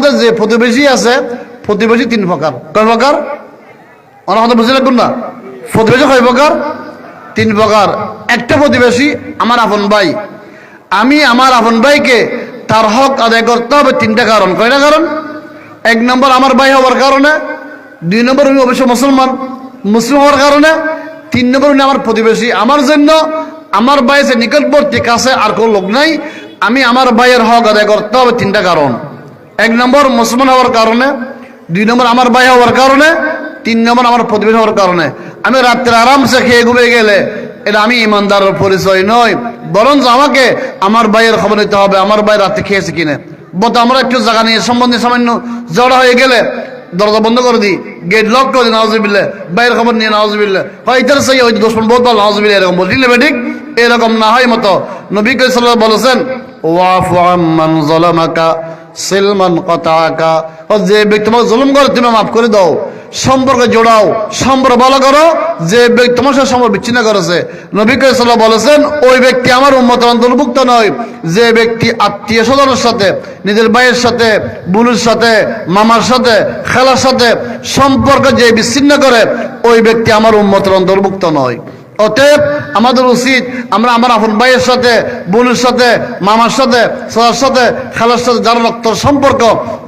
আমাদের যে প্রতিবেশী আছে, প্রতিবেশী 3 প্রকার। কয় প্রকার? ওরা আমাদের বুঝে রাখুন না, প্রতিবেশী কয় প্রকার? 3 প্রকার। একটা প্রতিবেশী আমার আপন ভাই। আমি আমার আপন ভাইকে তার হক আদায় করতে হবে 3টা কারণ। কয়টা কারণ? 1 নম্বর আমার ভাই হওয়ার কারণে, 2 নম্বর উনি অবশ্য মুসলিম হওয়ার কারণে, 3 নম্বর উনি আমার প্রতিবেশী। আমার জন্য আমার ভাইয়ের যে নিকটবর্তী কাছে আর কোনো লোক নাই, আমি আমার ভাইয়ের হক আদায় করতে হবে 3টা কারণ। 1 নম্বর মুসলমান হওয়ার কারণে, 2 নম্বর আমার ভাই হওয়ার কারণে, 3 নম্বর আমার প্রতিবেশী হওয়ার কারণে। আমি রাত্রে আরামসে খেয়ে ঘুমিয়ে গেলে এটা আমি ইমানদারের পরিচয় নয়, বরঞ্চ আমাকে আমার ভাইয়ের খবর নিতে হবে, আমার ভাই রাত্রে খেয়েছে কিনে। বলতো আমরা একটু জায়গা নিয়ে সম্বন্ধে সামান্য জড়া হয়ে গেলে দরজা বন্ধ করে দিই, গেট লক করে দিই, নাউজুবিল্লাহ, বাইরের খবর নিয়ে নাউজুবিল্লাহ, হয় ইতার সেই হয়তো 10 মিনিট বহুত ভালো, নাউজুবিল্লাহ, এরকম বলছি না বেঠিক? এরকম না হয় মতো নবী সাল্লাল্লাহু বলেছেন, ওয়াফু আম্মান যালামাকা সিলমান কাতাআকা, যে ব্যক্তি তোমাকে জুলুম করে তুমি মাফ করে দাও, সম্পর্ক জোড়াও, সম্পর্ক ভালো করো। যে ব্যক্তি তোমার সাথে সম্পর্ক বিচ্ছিন্ন করেছে, নবী সাল্লাল্লাহু বলেছেন ওই ব্যক্তি আমার উম্মতের অন্তর্ভুক্ত নয়। যে ব্যক্তি আত্মীয় স্বজনের সাথে, নিজের ভাইয়ের সাথে, বোনের সাথে, মামার সাথে, খালার সাথে সম্পর্ক যে বিচ্ছিন্ন করে, ওই ব্যক্তি আমার উম্মতের অন্তর্ভুক্ত নয়। অতএব আমাদের উচিত আমরা আমার আপন ভাইয়ের সাথে, বোনের সাথে, মামার সাথে, সবার সাথে, খালার সাথে যারা রক্ত সম্পর্ক,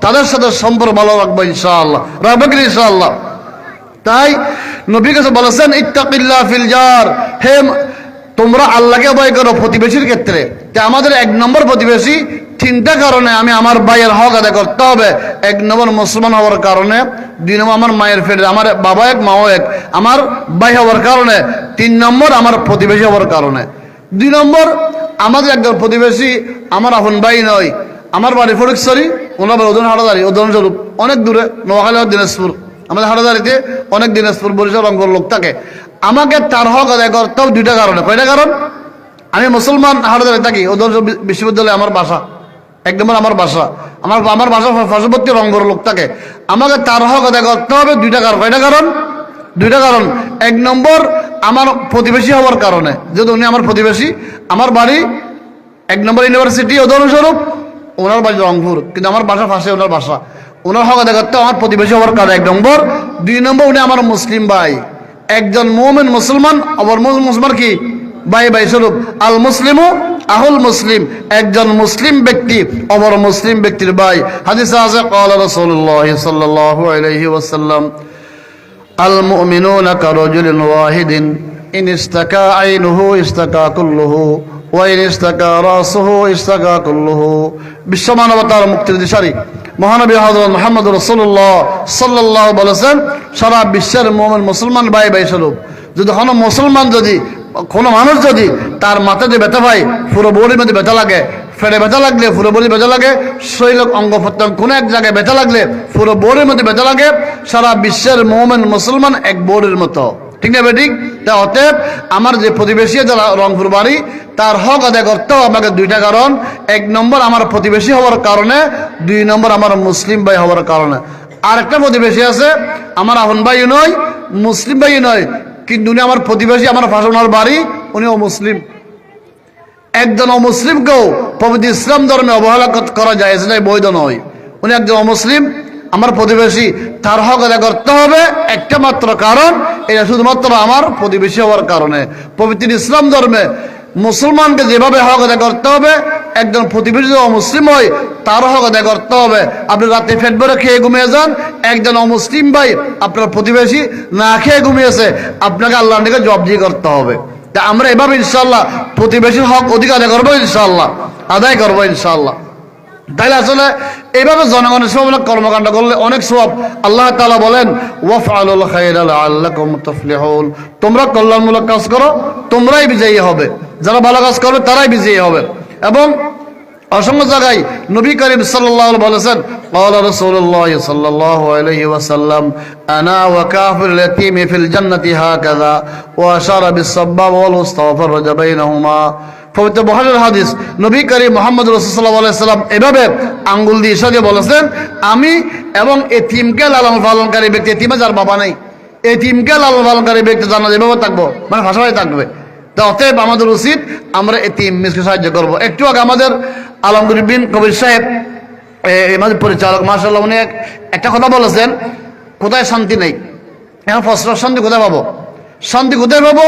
তাদের সাথে সম্পর্ক ভালো রাখবো ইনশাআল্লাহ, রাখবো কি ইনশাআল্লাহ? তাই নবী কাছে বলেছেন, ইত্তাকিল্লাহ ফিল জার, হে তোমরা আল্লাহকে ভয় করো প্রতিবেশীর ক্ষেত্রে। আমাদের 1 নম্বর প্রতিবেশী 3টা কারণে আমি আমার ভাইয়ের হক আদায় করতে হবে। 1 নম্বর মুসলমান হওয়ার কারণে, 2 নম্বর আমার মায়ের ফেরে, আমার বাবা এক মাও এক, আমার ভাই হওয়ার কারণে, 3 নম্বর আমার প্রতিবেশী হওয়ার কারণে। 2 নম্বর আমাদের একজন প্রতিবেশী আমার আপন ভাই নয়, আমার বাড়ি ফটিকছড়ি, ওনার বাড়ি হাটাদারি, উদাহরণস্বরূপ অনেক দূরে, নোয়াখালী, দিনাজপুর, আমাদের হাটাদারিতে অনেক দিনাজপুর, বরিশাল, রংপুর লোক থাকে। আমাকে তার হক আদায় করতে হবে 2টা কারণে। কয়টা কারণ? আমি মুসলমান, হাটাদারি থাকি, উদাহরণস্বরূপ বিশ্ববিদ্যালয় আমার বাসা, 1 নম্বর আমার বাসা, আমার বাসা পার্শ্ববর্তী রংপুর লোক থাকে। আমাকে তার হক আদায় করতে হবে 2টা কারণ। কয়টা কারণ? 2টা কারণ। 1 নম্বর আমার প্রতিবেশী হওয়ার কারণে, যেহেতু উনি আমার প্রতিবেশী, আমার বাড়ি 1 নম্বর ইউনিভার্সিটি, উদাহরণস্বরূপ ওনার বাড়ি রংপুর, কিন্তু আমার বাসা পাশে ওনার বাসা, ওনার হক আদায় করতে আমার প্রতিবেশী হওয়ার কারণে 1 নম্বর। 2 নম্বর উনি আমার মুসলিম ভাই, একজন মুমিন মুসলমান, আবার মুসলমান কি ভাই ভাই স্বরূপ, আল মুসলিমু আহুল মুসলিম, একজন মুসলিম ব্যক্তি অপর মুসলিম ব্যক্তির ভাই। হাদিসে আছে, ক্বালা রাসূলুল্লাহ সাল্লাল্লাহু আলাইহি ওয়াসাল্লাম, আল মুমিনুনা কারাজুলিন ওয়াহিদিন, ইন ইসতাকা আইনুহু ইসতাকা কুল্লুহু ওয়া ইন ইসতাকা রাসুহু ইসতাকা কুল্লুহু। বিশ্ব মানবতার মুক্তির দিশারি মহানবী হযরত মুহাম্মদ রাসূলুল্লাহ সাল্লাল্লাহু বলেছেন, সারা বিশ্বের মুমিন মুসলমান ভাই ভাই স্বরূপ। যদি কোনো মানুষ যদি তার মাথাতে ব্যথা পায়, পুরো বডির মধ্যে ব্যথা লাগে, ফেড়ে ব্যথা লাগলে পুরো বডি ব্যথা লাগে, শরীর অঙ্গ প্রত্যঙ্গ কোনো এক জায়গায় ব্যথা লাগলে পুরো বডির মধ্যে ব্যথা লাগে, সারা বিশ্বের মুমিন মুসলমান এক বডির মতো, ঠিক না বেঠিক? তা অতএব আমার যে প্রতিবেশী যারা রংপুর বাড়ি, তার হক আদায় করতেও আমাকে 2টা কারণ। 1 নম্বর আমার প্রতিবেশী হওয়ার কারণে, 2 নম্বর আমার মুসলিম ভাই হওয়ার কারণে। আর একটা প্রতিবেশী আছে, আমার আপন ভাই নয়, মুসলিম ভাই নয়, কিন্তু উনি আমার প্রতিবেশী, আমার পাশে ওনার বাড়ি, উনিও মুসলিম। একজন অমুসলিমকেও পবিত্র ইসলাম ধর্মে অবহেলা করা যায়, সেটাই বৈধ নয়। উনি একজন অমুসলিম, আমার প্রতিবেশী, তার হক আদায় করতে হবে একটা মাত্র কারণ, এটা শুধুমাত্র আমার প্রতিবেশী হওয়ার কারণে। পবিত্র ইসলাম ধর্মে মুসলমানকে যেভাবে হক আদায় করতে হবে, একজন প্রতিবেশী যদি অমুসলিম হয় তার হক আদায় করতে হবে। আপনি রাতে পেট ভরে খেয়ে ঘুমিয়ে যান, একজন অমুসলিম ভাই আপনার প্রতিবেশী না খেয়ে ঘুমিয়েছে, আপনাকে আল্লাহর নিকট জবাবদিহি করতে হবে। তা আমরা এভাবে ইনশাআল্লাহ প্রতিবেশীর হক অধিকার আদায় করবো, ইনশাআল্লাহ আদায় করবো ইনশাআল্লাহ। তাইলে আসলে এইভাবে জনগণের সেবামূলক কর্মকাণ্ড করলে অনেক সওয়াব। আল্লাহ তাআলা বলেন, ওয়াফআলুল খায়রা লাআল্লাকুম তুফলিহুন, তোমরা কল্যাণমূলক কাজ করো, তোমরাই বিজয়ী হবে। যারা ভালো কাজ করবে তারাই বিজয়ী হবে। এবং অসংখ্য জায়গায় নবী করিম সাল্লাল্লাহু আলাইহি বলেছেন, ক্বালা রাসূলুল্লাহ সাল্লাল্লাহু আলাইহি ওয়াসাল্লাম, আনা ওয়া কাফিরুল ইয়াতীমি ফিল জান্নাতি হাকাযা ওয়া আশারা বিস-সাব্বাব ওয়াল উসতা ওয়া ফাররাজা বাইনাহুমা। পবিত্র বুখারীর হাদিস, নবী করিম মুহাম্মদ রাসূলুল্লাহ সাল্লাল্লাহু আলাইহি ওয়াসাল্লাম এভাবে আঙ্গুল দিয়ে ইশারা দিয়ে বলেছেন, আমি এবং এতিমকে লালন পালনকারী ব্যক্তি, এতিমে যার বাবা নেই, এতিমকে লালন পালনকারী ব্যক্তি জান্নাতে এভাবে থাকবো, মানে ভাষায় থাকবে। তা অতএব আমাদের উচিত আমরা এতিম মিসকে সাহায্য করবো। একটু আগে আমাদের আলমগীর বিন কবির সাহেব মাঝে পরিচালক মাশাআল্লাহ উনি একটা কথা বলেছেন, কোথায় শান্তি নেই, এখন প্রশ্ন শান্তি কোথায় পাবো, শান্তি কোথায় পাবো?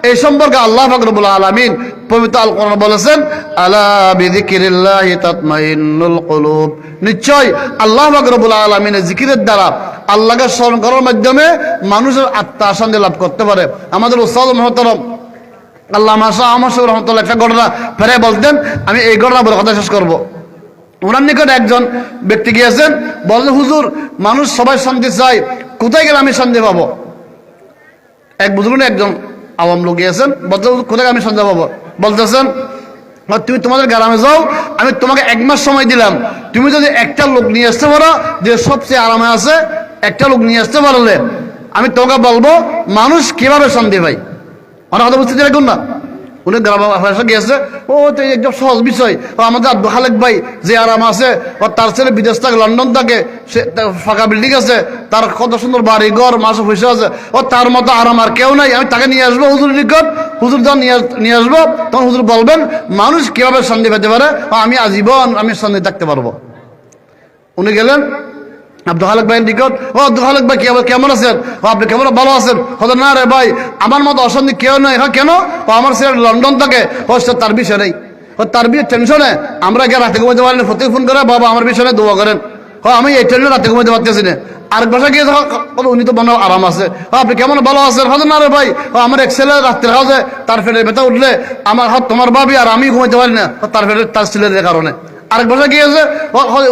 এই সম্পর্কে আল্লাহ পাক রব্বুল আলামিন পবিত্র আল কোরআন বলেছেন, আলা বিযিকরিল্লাহি তাতমাইন্নুল কুলুব, নিশ্চয় আল্লাহ পাক রব্বুল আলামিনের জিকিরের দ্বারা, আল্লাহকে স্মরণ করার মাধ্যমে মানুষের আত্মা শান্তি লাভ করতে পারে। আমাদের উস্তাদ মুহতারাম আল্লামা শাহ আহমদ শফি রহমাতুল্লাহ একটা ঘটনা ফেরে বলতেন, আমি এই ঘটনা বলে কথা শেষ করবো। ওনার নিকট একজন ব্যক্তি গিয়েছেন, বললেন হুজুর মানুষ সবাই শান্তি চায়, কোথায় গেলে আমি শান্তি পাবো? এক বুঝলেন একজন আওয়াম লোক গিয়েছেন, বলতে কোথায় আমি শান্তি পাবো? বলতেছেন তুমি তোমাদের গ্রামে যাও, আমি তোমাকে 1 মাস সময় দিলাম, তুমি যদি একটা লোক নিয়ে আসতে পারো যে সবচেয়ে আরামে আছে, একটা লোক নিয়ে আসতে পারলে আমি তোমাকে বলবো মানুষ কিভাবে শান্তি পায়। আমার কথা বুঝতে দেখুন না, উনি গ্রামে গিয়েছে, ও তো একদম সহজ বিষয়, ও আমাদের আব্দুল খালেক ভাই যে আরাম আছে, ও তার ছেলে বিদেশ থাকে, লন্ডন থাকে, সে ফাঁকা বিল্ডিং আছে, তার কত সুন্দর বাড়ি ঘর মাসে পয়সা আছে, ও তার মতো আরাম আর কেউ নাই, আমি তাকে নিয়ে আসবো হুজুর নিকট, হুজুর যখন নিয়ে আসবো তখন হুজুর বলবেন মানুষ কিভাবে শান্তি পেতে পারে, আমি আজীবন আমি শান্তি থাকতে পারবো। উনি গেলেন আব্দুল খালেক ভাইয়ের নিকট, ও আব্দুল খালেক ভাই কেমন আছেন? ও আপনি কেমন ভালো আছেন? হতো না রে ভাই, আমার মতো অশান্তি কেউ নেই। হ্যাঁ কেন? ও আমার ছেলে লন্ডন থাকে, ও তার বিষয় নেই, ও তার বিয়ে টেনশনে আমরা গিয়ে রাতে ঘুমাতে পারি না, প্রত্যেক ফোন করে বাবা আমার বিষয়ে দোয়া করেন, ও আমি এই টেনশনে রাতে ঘুমাতে পারতেছি না। আরেক বাসা গিয়ে উনি তো মনে আরাম আছে, আপনি কেমন ভালো আছেন? হতো না রে ভাই, ও আমার এক ছেলে রাত্রে খাওয়া তার পেটে ব্যথা উঠলে আমার হাত তোমার ভাবি আর আমি ঘুমাতে পারি না, তার পেটে তার ছেলের কারণে। আরেক বছর গিয়েছে,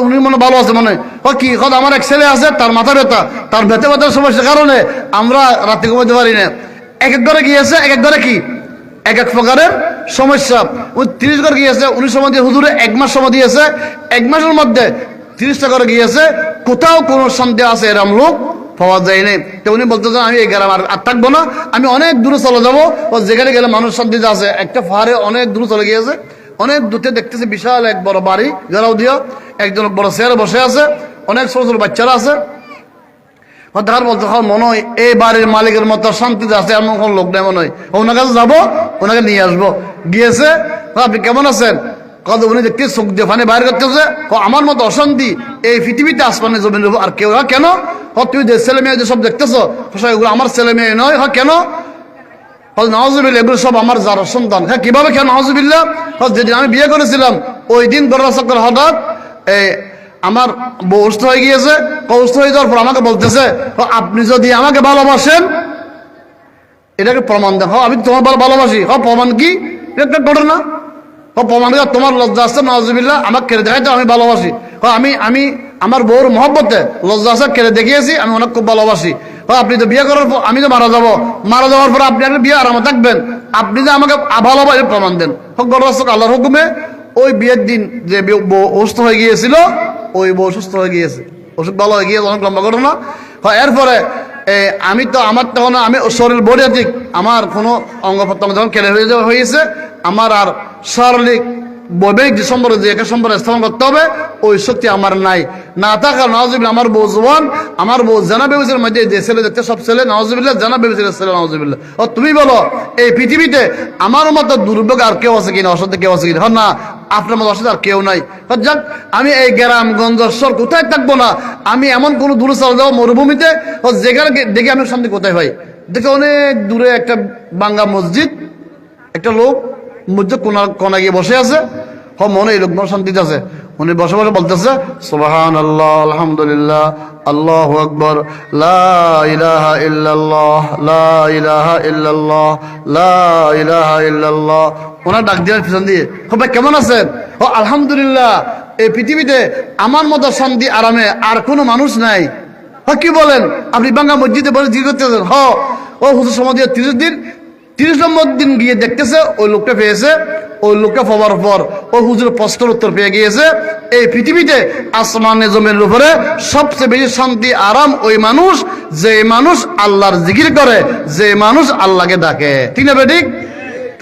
উনি মনে ভালো আছে মনে, ও কি আমার এক ছেলে আছে তার মাথা ব্যথা, তার ব্যথার সমস্যার কারণে আমরা রাতে ঘুমাতে পারি না। এক এক ঘরে গিয়েছে, এক এক ঘরে কি এক এক প্রকারের সমস্যা। উনি 30 ঘর গিয়েছে, উনি সময় দিয়ে হুজুরে 1 মাস সময় দিয়েছে, 1 মাসের মধ্যে 30টা ঘরে গিয়েছে, কোথাও কোনো শান্তি আছে এরম লোক পাওয়া যায়নি। তো উনি বলতেছেন আমি এই গ্রাম আর থাকবো না, আমি অনেক দূরে চলে যাবো, ও যেখানে গেলে মানুষ শান্তিতে আছে। একটা পাহাড়ে অনেক দূরে চলে গিয়েছে, অনেক দূরে দেখতেছে বিশাল এক বড় বাড়ি ঘেরাও দিয়া, একজন বড় চেয়ারে বসে আছে, অনেক ছোট ছোট বাচ্চারা আছে। দেখার বলতে মনে হয় এই বাড়ির মালিকের মতো শান্তিতে আছে এমন কোন লোক নেই মনে হয়, ওনার কাছে যাবো, ওনাকে নিয়ে আসবো। গিয়েছে, আপনি কেমন আছেন? কত উনি দেখতে চোখ দিয়ে ফানে বাইর করতেছে, আমার মতো অশান্তি এই পৃথিবীতে আসমানে জমিন আর কেউ। কেন? তুমি যে ছেলে মেয়ে যে সব দেখতেছো এগুলো আমার ছেলে মেয়ে নয়। কেন? নাউজুবিল্লাহ, এগুলো সব আমার যার সন্তান। হ্যাঁ কিভাবে? কেন নাউজুবিল্লাহ? যেদিন আমি বিয়ে করেছিলাম ওই দিন দরজা চক্কর হঠাৎ আমার বউ অসুস্থ হয়ে গিয়েছে, অসুস্থ হয়ে যাওয়ার পর আমাকে বলতেছে আপনি যদি আমাকে ভালোবাসেন এটাকে প্রমাণ দেন। আমি তোমার ভালোবাসি। প্রমাণ কি? একটা ঘটনা। প্রমাণ তোমার লজ্জা আসছে নাউজুবিল্লাহ, আমাকে কেড়ে দেখাইতে আমি ভালোবাসি। আমি আমার বউর মহব্বতে লজ্জা আসে কেড়ে দেখিয়েছি, আমি অনেক খুব ভালোবাসি। আপনি তো বিয়ে করার পর আমি তো মারা যাবো, মারা যাওয়ার পর আপনি একটা বিয়ে আরামে থাকবেন, আপনি যে আমাকে ভালোবাসে প্রমাণ দেন। আল্লাহর হুকুমে ওই বিয়ের দিন যে বউ অসুস্থ হয়ে গিয়েছিল, ওই বউ সুস্থ হয়ে গিয়েছে, অসুখ ভালো হয়ে গিয়েছে, অনেক লম্বা ঘটনা। এরপরে আমি তো আমার তখন আমি শরীর বডিয়াটিক, আমার কোনো অঙ্গ প্রত্যঙ্গ যখন কেড়ে হয়েছে, আমার আর শারীরিক বৈবাহিক যে সম্পর্ক যে একে সম্পর্ক স্থাপন করতে হবে ওই শক্তি আমার নাই। না থাকার নাউজুবিল্লাহ আমার বউ জওয়ান, আমার বউ জানা বেবিসের মধ্যে যে ছেলে দেখতে সব ছেলে নাউজুবিল্লাহ, জানা বেবিসের ছেলে নাউজুবিল্লাহ। ও তুমি বলো এই পৃথিবীতে আমার মতো দুর্ভোগ আর কেউ আছে কিনা, অসাধ্য কেউ আছে কিনা? না, আপনার মতো অসাধ্য আর কেউ নাই। যাক, আমি এই গ্রামগঞ্জ শহর কোথায় থাকবো না, আমি এমন কোনো দূরে চলে যাবো মরুভূমিতে, যেখানে দেখে আমি শান্তি কোথায় পাই? দেখে অনেক দূরে একটা বাঙ্গা মসজিদ, একটা লোক মসজিদ কোনা গিয়ে বসে আছে, মনে এই লোক শান্তিতে আছে। উনি বসে বসে বলতেছে সুবহানাল্লাহ, আলহামদুলিল্লাহ, আল্লাহু আকবার, লা ইলাহা ইল্লাল্লাহ, লা ইলাহা ইল্লাল্লাহ, লা ইলাহা ইল্লাল্লাহ। ওনার ডাক দিয়ে পিছন দিয়ে ভাই কেমন আছেন? আলহামদুলিল্লাহ, এই পৃথিবীতে আমার মতো শান্তি আরামে আর কোনো মানুষ নাই। কি বলেন? আপনি বাঙ্গা মসজিদে বসে জিজ্ঞেস করতেছেন? ও হুজুর সময় দিয়ে 30 দিন, 30 নম্বর দিন গিয়ে দেখতেছে ওই লোকটা পেয়েছে। ওই লোকটা পাওয়ার পর ও হুজুর প্রশ্নের উত্তর পেয়ে গিয়েছে, এই পৃথিবীতে আসমানে জমিনের উপরে সবচেয়ে বেশি শান্তি আরাম ওই মানুষ যে মানুষ আল্লাহর জিকির করে, যে মানুষ আল্লাহকে ডাকে। ঠিক না বেঠিক?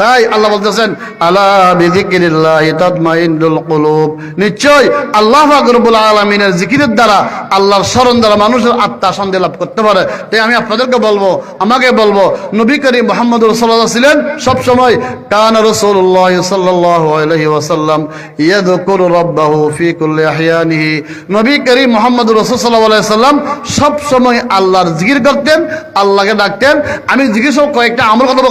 তাই আল্লাহ বলতেছেন আলা বিযিকরিল্লাহি তাতমাইন্নুল কুলুব, নিশ্চয় আল্লাহ পাক রব্বুল আলামিনের জিকিরের দ্বারা, আল্লাহর স্মরণ দ্বারা মানুষের আত্মা শান্তি লাভ করতে পারে। তাই আমি আপনাদেরকে বলবো, আমাকে বলবো, নবী করিম মুহাম্মদুর রাসূলুল্লাহ ছিলেন সব সময় কানা রাসূলুল্লাহ সাল্লাল্লাহু আলাইহি ওয়াসাল্লাম ইয়াযকুরু রাব্বাহু ফি কুল্লি আহইয়ানিহি, নবী করিম মুহাম্মদুর রাসূল সাল্লাল্লাহু আলাইহি ওয়াসাল্লাম সব সময় আল্লাহর জিকির করতেন, আল্লাহকে ডাকতেন। আমি জিকির সব কয়েকটা আমল কথা